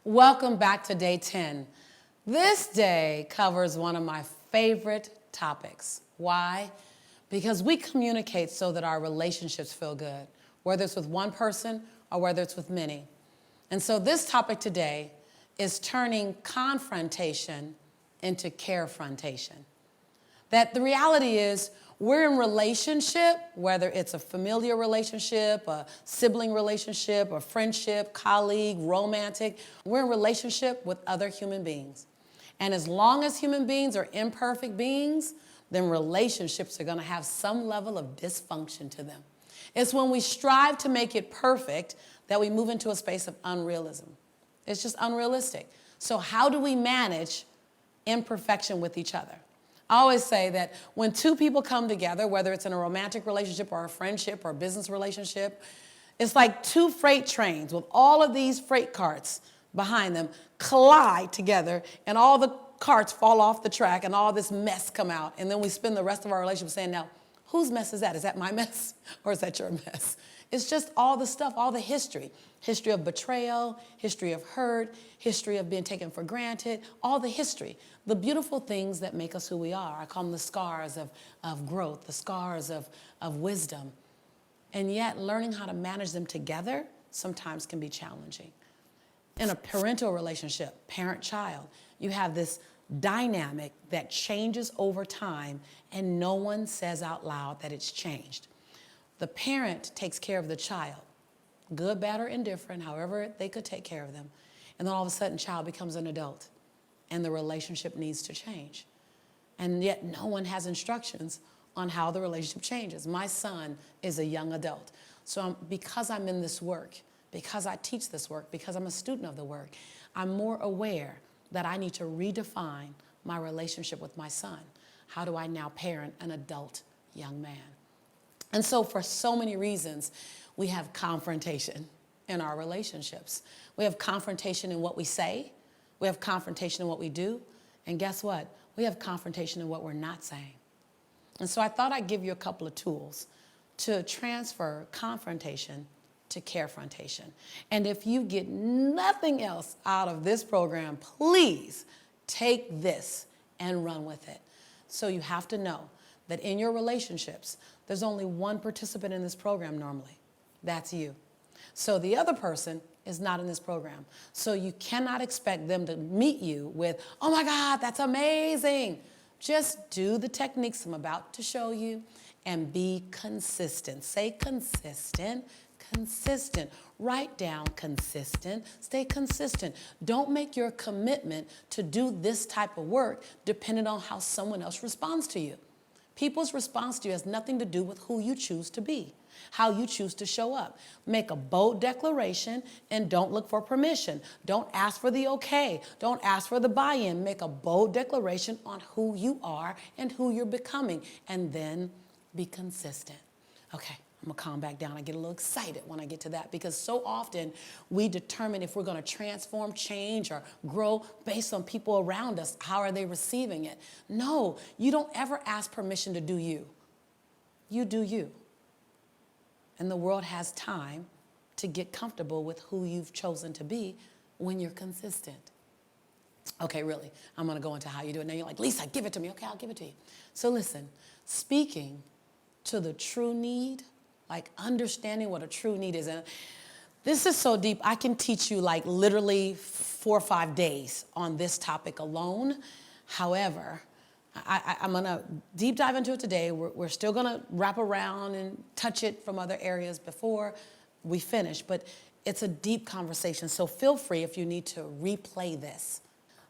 Welcome back to day 10. This day covers one of my favorite topics. Why? Because we communicate so that our relationships feel good, whether it's with one person or whether it's with many. And so this topic today is turning confrontation into carefrontation. That the reality is we're in relationship, whether it's a familiar relationship, a sibling relationship, a friendship, colleague, romantic, we're in relationship with other human beings. And as long as human beings are imperfect beings, then relationships are going to have some level of dysfunction to them. It's when we strive to make it perfect that we move into a space of unrealism. It's just unrealistic. So how do we manage imperfection with each other? I always say that when two people come together, whether it's in a romantic relationship or a friendship or a business relationship, it's like two freight trains with all of these freight carts behind them collide together and all the carts fall off the track and all this mess come out. And then we spend the rest of our relationship saying, now, whose mess is that? Is that my mess or is that your mess? It's just all the stuff, all the history. History of betrayal, history of hurt, history of being taken for granted, all the history. The beautiful things that make us who we are. I call them the scars of growth, the scars of wisdom. And yet learning how to manage them together sometimes can be challenging. In a parental relationship, parent-child, you have this dynamic that changes over time and no one says out loud that it's changed. The parent takes care of the child, good, bad, or indifferent, however they could take care of them. And then all of a sudden, child becomes an adult and the relationship needs to change. And yet no one has instructions on how the relationship changes. My son is a young adult. So because I'm in this work, because I teach this work, because I'm a student of the work, I'm more aware that I need to redefine my relationship with my son. How do I now parent an adult young man? And so for so many reasons, we have confrontation in our relationships. We have confrontation in what we say. We have confrontation in what we do. And guess what? We have confrontation in what we're not saying. And so I thought I'd give you a couple of tools to transfer confrontation to carefrontation. And if you get nothing else out of this program, please take this and run with it. So you have to know that in your relationships, there's only one participant in this program normally. That's you. So the other person is not in this program. So you cannot expect them to meet you with, oh my God, that's amazing. Just do the techniques I'm about to show you and be consistent. Say consistent, consistent. Write down consistent, stay consistent. Don't make your commitment to do this type of work dependent on how someone else responds to you. People's response to you has nothing to do with who you choose to be, how you choose to show up. Make a bold declaration and don't look for permission. Don't ask for the okay. Don't ask for the buy-in. Make a bold declaration on who you are and who you're becoming, and then be consistent. Okay. I'm going to calm back down. I get a little excited when I get to that because so often we determine if we're going to transform, change, or grow based on people around us. How are they receiving it? No, you don't ever ask permission to do you. You do you. And the world has time to get comfortable with who you've chosen to be when you're consistent. Okay, really, I'm going to go into how you do it. Now you're like, Lisa, give it to me. Okay, I'll give it to you. So listen, speaking to the true need, like understanding what a true need is. And this is so deep, I can teach you like literally 4 or 5 days on this topic alone. However, I'm gonna deep dive into it today. We're still gonna wrap around and touch it from other areas before we finish, but it's a deep conversation. So feel free if you need to replay this.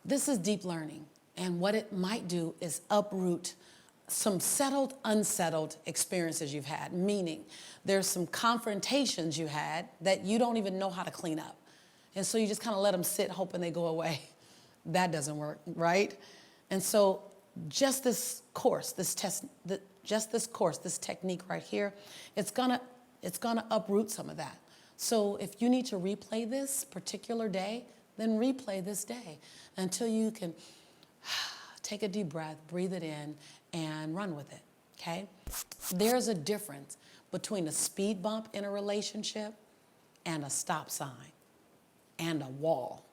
This is deep learning. And what it might do is uproot some settled, unsettled experiences you've had, meaning there's some confrontations you had that you don't even know how to clean up. And so you just kind of let them sit hoping they go away. That doesn't work, right? And so just this course, this technique right here, it's gonna uproot some of that. So if you need to replay this particular day, then replay this day until you can take a deep breath, breathe it in, and run with it, okay? There's a difference between a speed bump in a relationship and a stop sign and a wall.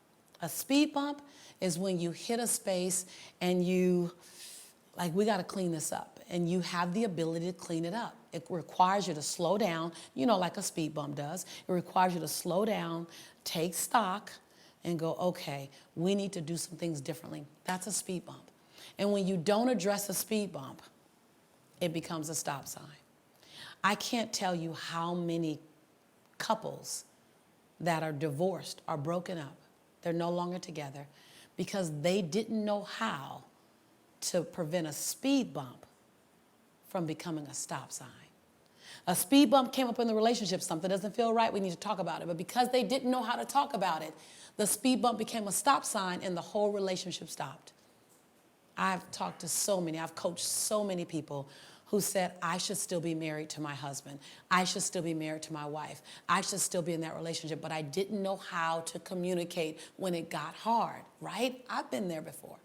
A speed bump is when you hit a space and you, like, we got to clean this up. And you have the ability to clean it up. It requires you to slow down, like a speed bump does. It requires you to slow down, take stock, and go, okay, we need to do some things differently. That's a speed bump. And when you don't address a speed bump, it becomes a stop sign. I can't tell you how many couples that are divorced are broken up. They're no longer together because they didn't know how to prevent a speed bump from becoming a stop sign. A speed bump came up in the relationship. Something doesn't feel right. We need to talk about it. But because they didn't know how to talk about it, the speed bump became a stop sign and the whole relationship stopped. I've talked to I've coached so many people who said, I should still be married to my husband. I should still be married to my wife. I should still be in that relationship, but I didn't know how to communicate when it got hard, right? I've been there before.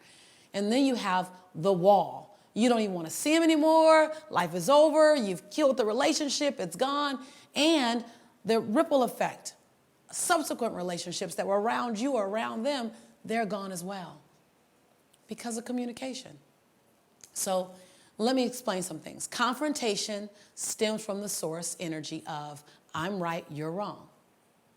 And then you have the wall. You don't even want to see him anymore. Life is over. You've killed the relationship. It's gone. And the ripple effect, subsequent relationships that were around you or around them, they're gone as well because of communication. So let me explain some things. Confrontation stems from the source energy of I'm right, you're wrong.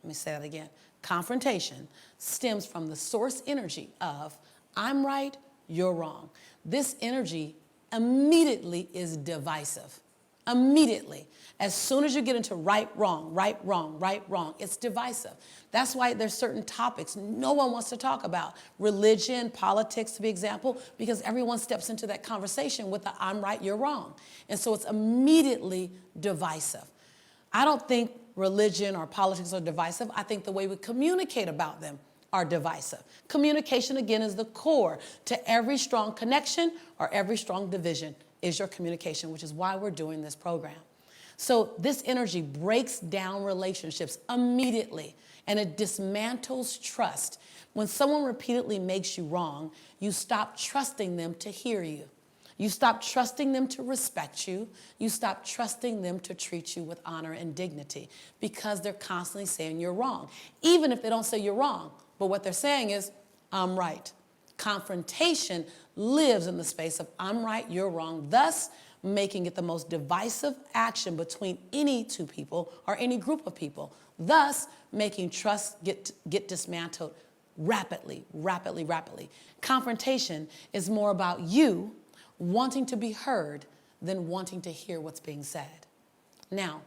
Let me say that again. Confrontation stems from the source energy of I'm right, you're wrong. This energy immediately is divisive. Immediately. As soon as you get into right, wrong, it's divisive. That's why there's certain topics no one wants to talk about. Religion, politics, to be example, because everyone steps into that conversation with the I'm right, you're wrong. And so it's immediately divisive. I don't think religion or politics are divisive. I think the way we communicate about them are divisive. Communication, again, is the core to every strong connection or every strong division is your communication, which is why we're doing this program. So this energy breaks down relationships immediately, and it dismantles trust. When someone repeatedly makes you wrong, you stop trusting them to hear you. You stop trusting them to respect you. You stop trusting them to treat you with honor and dignity because they're constantly saying you're wrong, even if they don't say you're wrong. But what they're saying is, I'm right. Confrontation lives in the space of I'm right, you're wrong, thus making it the most divisive action between any two people or any group of people, thus making trust get dismantled rapidly. Confrontation is more about you wanting to be heard than wanting to hear what's being said. Now,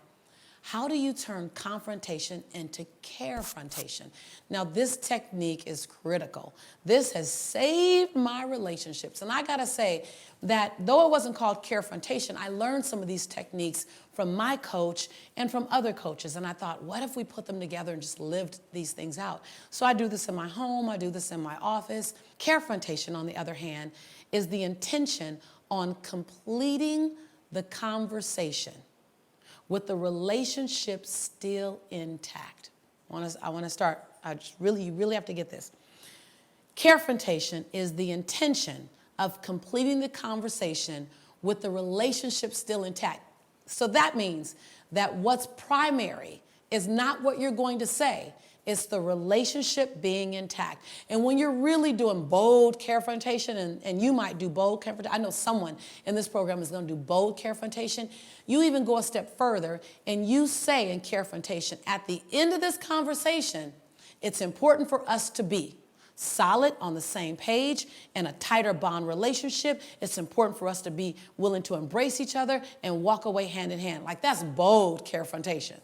how do you turn confrontation into carefrontation? Now, this technique is critical. This has saved my relationships. And I gotta say that though it wasn't called carefrontation, I learned some of these techniques from my coach and from other coaches. And I thought, what if we put them together and just lived these things out? So I do this in my home, I do this in my office. Carefrontation, on the other hand, is the intention on completing the conversation with the relationship still intact. I want to start, you really have to get this. Carefrontation is the intention of completing the conversation with the relationship still intact. So that means that what's primary is not what you're going to say, it's the relationship being intact. And when you're really doing bold carefrontation, and you might do bold carefrontation, I know someone in this program is going to do bold carefrontation, you even go a step further and you say in carefrontation, at the end of this conversation, it's important for us to be solid on the same page in a tighter bond relationship. It's important for us to be willing to embrace each other and walk away hand in hand. Like, that's bold carefrontation.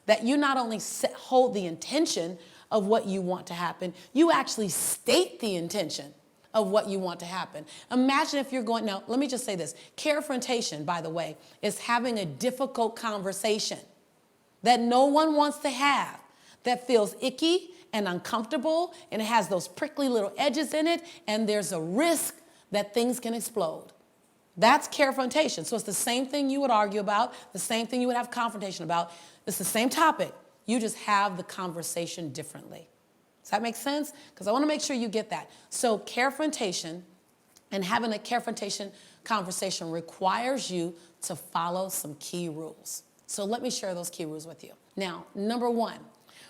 That you not only hold the intention of what you want to happen, you actually state the intention of what you want to happen. Imagine if you're going, now let me just say this. Carefrontation, by the way, is having a difficult conversation that no one wants to have, that feels icky and uncomfortable, and it has those prickly little edges in it, and there's a risk that things can explode. That's carefrontation. So it's the same thing you would argue about, the same thing you would have confrontation about. It's the same topic. You just have the conversation differently. Does that make sense? Because I want to make sure you get that. So carefrontation and having a carefrontation conversation requires you to follow some key rules. So let me share those key rules with you. Now, number one,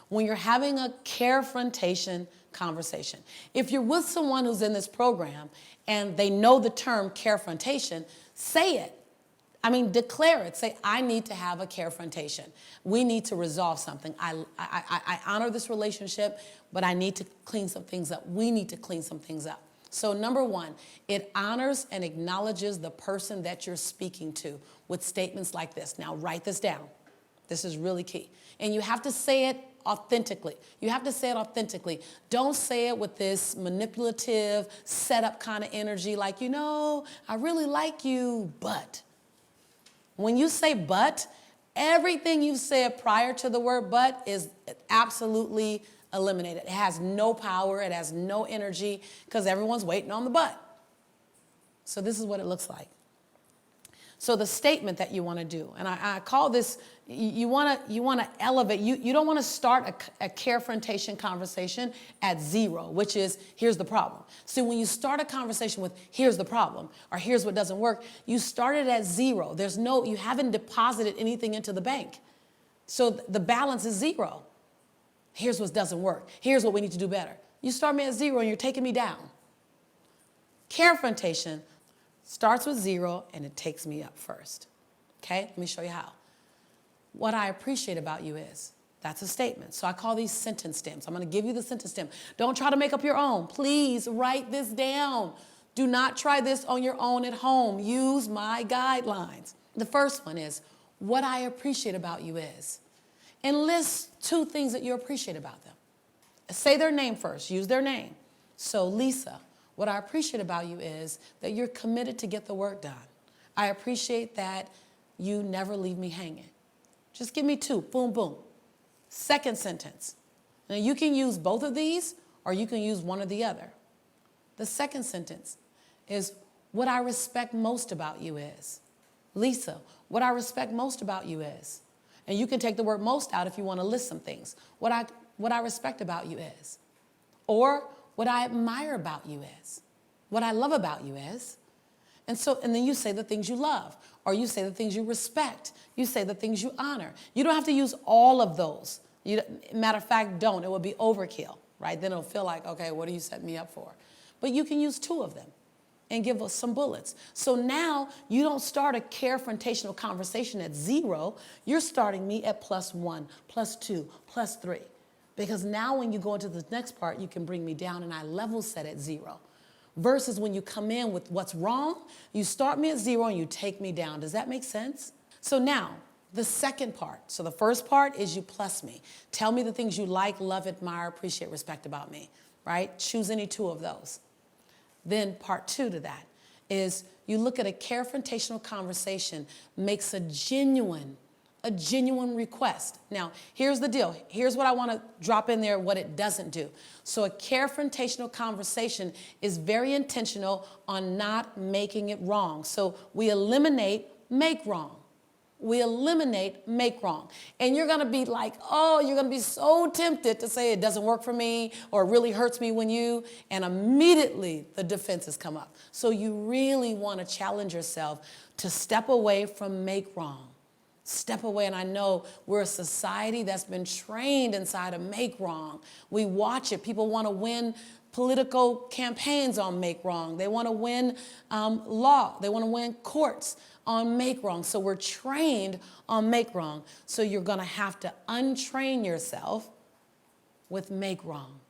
when you're having a confrontation conversation. If you're with someone who's in this program and they know the term confrontation, say it. I mean, declare it. Say, I need to have a confrontation. We need to resolve something. I honor this relationship, but I need to clean some things up. We need to clean some things up. So number one, it honors and acknowledges the person that you're speaking to with statements like this. Now, write this down. This is really key. And you have to say it authentically. You have to say it authentically. Don't say it with this manipulative, setup kind of energy like, you know, I really like you, but. When you say but, everything you've said prior to the word but is absolutely eliminated. It has no power, it has no energy, because everyone's waiting on the but. So this is what it looks like. So the statement that you want to do, and I call this, you want to elevate. You don't want to start a confrontation conversation at zero, which is, here's the problem. So when you start a conversation with, here's the problem, or here's what doesn't work, you started at zero. You haven't deposited anything into the bank. So the balance is zero. Here's what doesn't work. Here's what we need to do better. You start me at zero and you're taking me down. Confrontation starts with zero and it takes me up first. Okay, let me show you how. What I appreciate about you is, that's a statement. So I call these sentence stems. I'm going to give you the sentence stem. Don't try to make up your own. Please write this down. Do not try this on your own at home. Use my guidelines. The first one is, what I appreciate about you is, and list 2 things that you appreciate about them. Say their name first. Use their name. So Lisa, what I appreciate about you is that you're committed to get the work done. I appreciate that you never leave me hanging. Just give me 2. Boom, boom. Second sentence. Now you can use both of these or you can use one or the other. The second sentence is, what I respect most about you is. Lisa, what I respect most about you is. And you can take the word most out if you want to list some things. What I respect about you is. Or what I admire about you is. What I love about you is. And then you say the things you love, or you say the things you respect. You say the things you honor. You don't have to use all of those. Matter of fact, don't. It would be overkill, right? Then it'll feel like, okay, what are you setting me up for? But you can use 2 of them and give us some bullets. So now you don't start a confrontational conversation at 0. You're starting me at +1, +2, +3. Because now when you go into the next part, you can bring me down and I level set at 0. Versus when you come in with what's wrong, you start me at 0 and you take me down. Does that make sense? So now, the second part. So the first part is you plus me. Tell me the things you like, love, admire, appreciate, respect about me, right? Choose any 2 of those. Then part 2 to that is you look at a confrontational conversation, makes a genuine request. Now, here's the deal. Here's what I want to drop in there, what it doesn't do. So a confrontational conversation is very intentional on not making it wrong. So we eliminate make wrong. We eliminate make wrong. And you're going to be like, oh, you're going to be so tempted to say it doesn't work for me or it really hurts me when you, and immediately the defenses come up. So you really want to challenge yourself to step away from make wrong. Step away, and I know we're a society that's been trained inside of make wrong. We watch it. People want to win political campaigns on make wrong. They want to win law. They want to win courts on make wrong. So we're trained on make wrong. So you're going to have to untrain yourself with make wrong.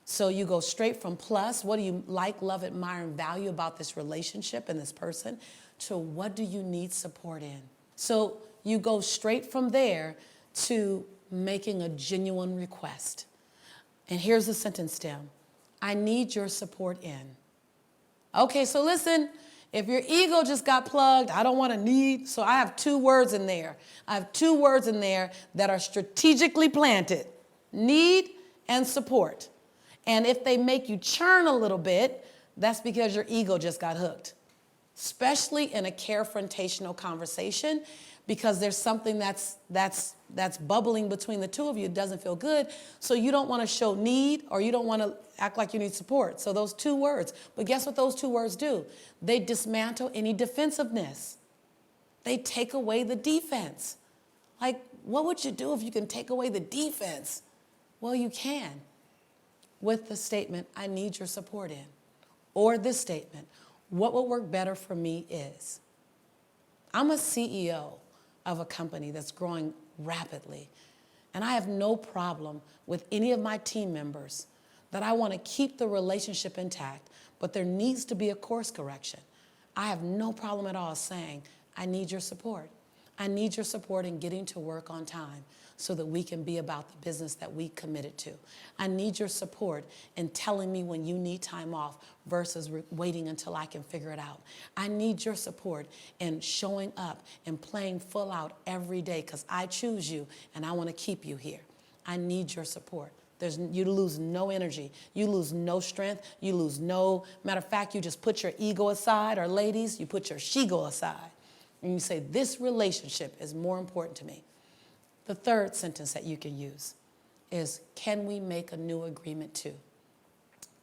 So you go straight from plus, what do you like, love, admire, and value about this relationship and this person, to what do you need support in. So you go straight from there to making a genuine request. And here's the sentence stem. I need your support in. Okay, so listen, if your ego just got plugged, I don't want to need, so I have 2 words in there. I have 2 words in there that are strategically planted. Need and support. And if they make you churn a little bit, that's because your ego just got hooked. Especially in a confrontational conversation, because there's something that's bubbling between the 2 of you. It doesn't feel good. So you don't want to show need, or you don't want to act like you need support. So those 2 words. But guess what those 2 words do? They dismantle any defensiveness. They take away the defense. Like, what would you do if you can take away the defense? Well, you can with the statement, I need your support in. Or this statement, what would work better for me is. I'm a CEO of a company that's growing rapidly, and I have no problem with any of my team members that I want to keep the relationship intact, but there needs to be a course correction. I have no problem at all saying, I need your support. I need your support in getting to work on time so that we can be about the business that we committed to. I need your support in telling me when you need time off versus waiting until I can figure it out. I need your support in showing up and playing full out every day because I choose you and I want to keep you here. I need your support. You lose no energy. You lose no strength. You lose no, matter of fact, you just put your ego aside, or ladies, you put your she-go aside. And you say, this relationship is more important to me. The third sentence that you can use is, can we make a new agreement too?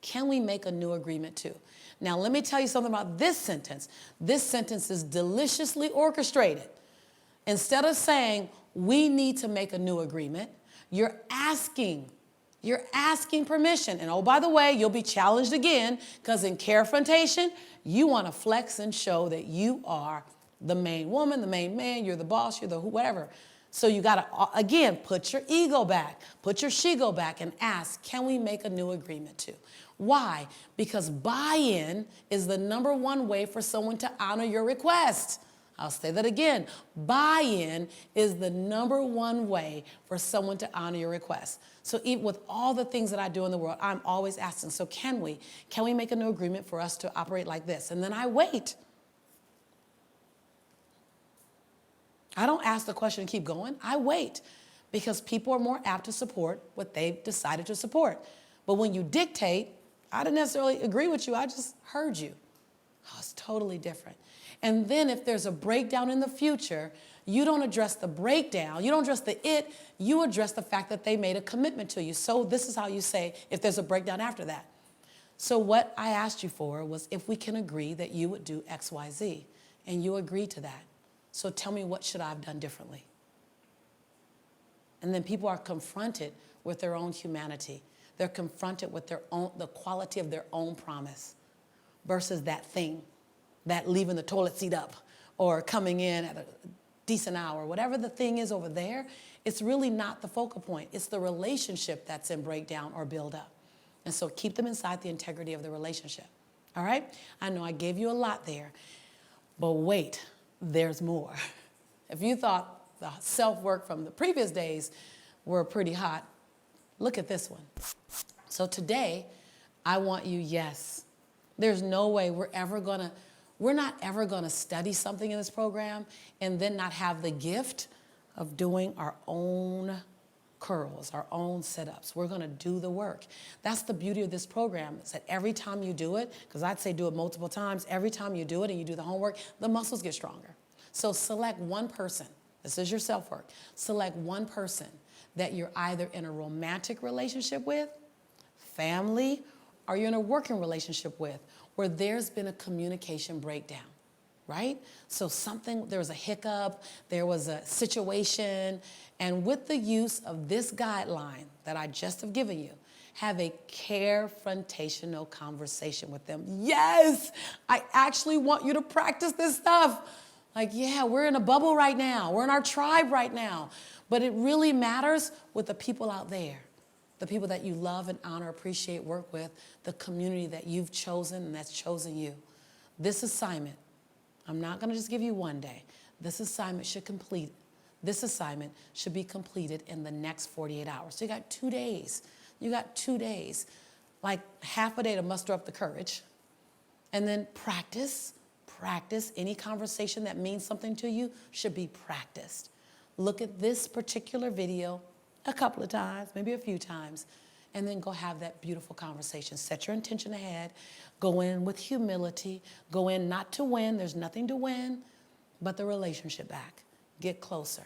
Can we make a new agreement too? Now, let me tell you something about this sentence. This sentence is deliciously orchestrated. Instead of saying, we need to make a new agreement, you're asking permission. And oh, by the way, you'll be challenged again because in Confrontation, you want to flex and show that you are the main woman, the main man, you're the boss, you're the whatever. So you got to, again, put your ego back, put your she-go back and ask, can we make a new agreement too? Why? Because buy-in is the number one way for someone to honor your request. I'll say that again. Buy-in is the number one way for someone to honor your request. So even with all the things that I do in the world, I'm always asking, so can we make a new agreement for us to operate like this? And then I wait. I don't ask the question and keep going. I wait because people are more apt to support what they've decided to support. But when you dictate, I didn't necessarily agree with you. I just heard you. Oh, it's totally different. And then if there's a breakdown in the future, you don't address the breakdown. You don't address the it. You address the fact that they made a commitment to you. So this is how you say if there's a breakdown after that. So what I asked you for was if we can agree that you would do X, Y, Z. And you agreed to that. So tell me, what should I have done differently? And then people are confronted with their own humanity. They're confronted with the quality of their own promise versus that thing, that leaving the toilet seat up or coming in at a decent hour. Whatever the thing is over there, it's really not the focal point. It's the relationship that's in breakdown or build up. And so keep them inside the integrity of the relationship. All right? I know I gave you a lot there, but wait. There's more. If you thought the self-work from the previous days were pretty hot, look at this one. So today, I want you, yes, there's no way we're not ever gonna study something in this program and then not have the gift of doing our own curls, our own sit-ups. We're gonna do the work. That's the beauty of this program, is that every time you do it, because I'd say do it multiple times, every time you do it and you do the homework, the muscles get stronger. So select one person, this is your self-work, select one person that you're either in a romantic relationship with, family, or you're in a working relationship with, where there's been a communication breakdown. Right? So there was a hiccup, there was a situation, and with the use of this guideline that I just have given you, have a confrontational conversation with them. Yes, I actually want you to practice this stuff. Like, yeah, we're in a bubble right now. We're in our tribe right now. But it really matters with the people out there, the people that you love and honor, appreciate, work with, the community that you've chosen and that's chosen you. This assignment, I'm not going to just give you one day. This assignment should be completed in the next 48 hours. So you got 2 days. You got 2 days, like half a day to muster up the courage. And then practice. Any conversation that means something to you should be practiced. Look at this particular video a couple of times, maybe a few times, and then go have that beautiful conversation. Set your intention ahead. Go in with humility. Go in not to win. There's nothing to win but the relationship back. Get closer.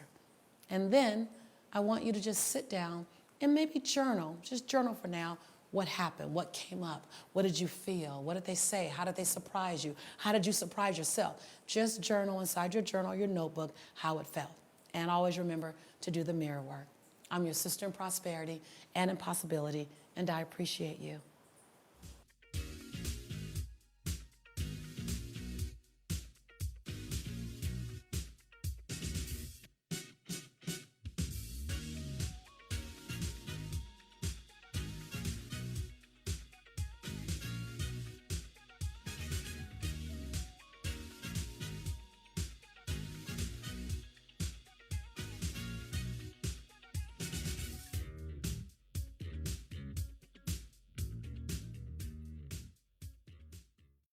And then I want you to just sit down and maybe journal. Just journal for now. What happened? What came up? What did you feel? What did they say? How did they surprise you? How did you surprise yourself? Just journal inside your journal, your notebook, how it felt. And always remember to do the mirror work. I'm your sister in prosperity and in possibility, and I appreciate you.